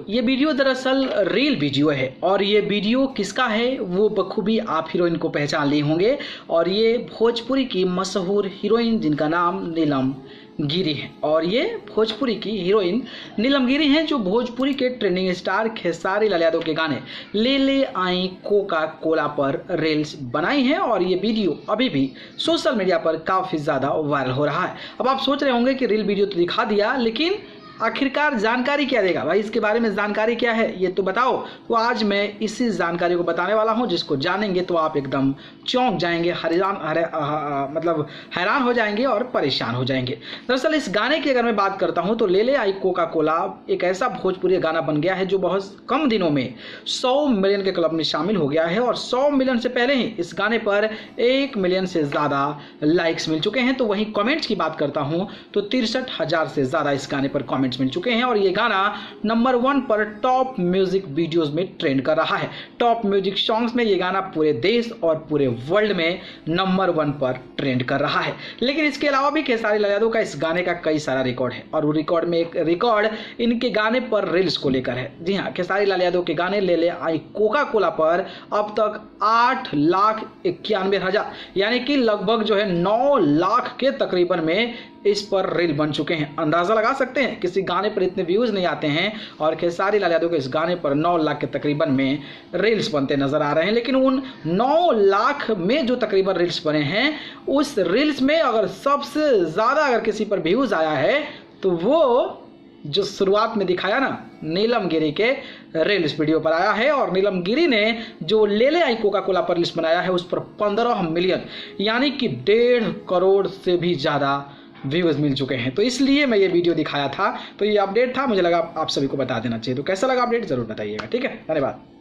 ये वीडियो दरअसल reel video है और ये वीडियो किसका है वो बखूबी आप हीरोइन को पहचान लिए होंगे। और ये भोजपुरी की मशहूर हीरोइन जिनका नाम नीलम गिरी है। और ये भोजपुरी की हीरोइन नीलम गिरी हैं जो भोजपुरी के ट्रेंडिंग स्टार खेसारी लाल यादव के गाने ले ले आई कोका कोला पर रील्स बनाई हैं। और ये वीडियो अभी भी सोशल मीडिया पर काफ़ी ज़्यादा वायरल हो रहा है। अब आप सोच रहे होंगे कि रील वीडियो तो दिखा दिया, लेकिन आखिरकार जानकारी क्या देगा भाई, इसके बारे में जानकारी क्या है ये तो बताओ। तो आज मैं इसी जानकारी को बताने वाला हूं जिसको जानेंगे तो आप एकदम चौंक जाएंगे, मतलब हैरान हो जाएंगे और परेशान हो जाएंगे। दरअसल इस गाने की अगर मैं बात करता हूं तो ले ले आई कोका कोला एक ऐसा भोजपुरी गाना बन गया है जो बहुत कम दिनों में 100 मिलियन के क्लब में शामिल हो गया है। और 100 मिलियन से पहले ही इस गाने पर 1 मिलियन से ज़्यादा लाइक्स मिल चुके हैं। तो वहीं कमेंट्स की बात करता हूं तो 63,000 से ज़्यादा इस गाने पर कमेंट्स मिल चुके हैं। और ये गाना नंबर 1 पर टॉप म्यूजिक वीडियोस में ट्रेंड कर रहा है। टॉप म्यूजिक सॉन्ग्स में ये गाना पूरे देश और पूरे वर्ल्ड में नंबर 1 पर ट्रेंड कर रहा है। लेकिन इसके अलावा भी खेसारी लाल यादव का इस गाने का कई सारा रिकॉर्ड है और वो रिकॉर्ड में एक रिकॉर्ड इनके गाने पर रील्स को लेकर है। जी हाँ, खेसारी लाल यादव के गाने ले ले आई कोका कोला पर अब तक 8,91,000 यानी कि लगभग जो है 9 लाख के तकरीबन में इस पर रील बन चुके हैं। अंदाज़ा लगा सकते हैं किसी गाने पर इतने व्यूज़ नहीं आते हैं और खेसारी लाल यादव के इस गाने पर 9 लाख के तकरीबन में रील्स बनते नजर आ रहे हैं। लेकिन उन 9 लाख में जो तकरीबन रील्स बने हैं उस रील्स में अगर सबसे ज़्यादा अगर किसी पर व्यूज़ आया है तो वो जो शुरुआत में दिखाया ना नीलम गिरी के रील्स वीडियो पर आया है। और नीलम गिरी ने जो ले ले आई कोका कोला पर रील्स बनाया है उस पर 15 मिलियन यानी कि 1.5 करोड़ से भी ज़्यादा व्यूज़ मिल चुके हैं। तो इसलिए मैं ये वीडियो दिखाया था। तो ये अपडेट था, मुझे लगा आप सभी को बता देना चाहिए। तो कैसा लगा अपडेट ज़रूर बताइएगा। ठीक है, धन्यवाद।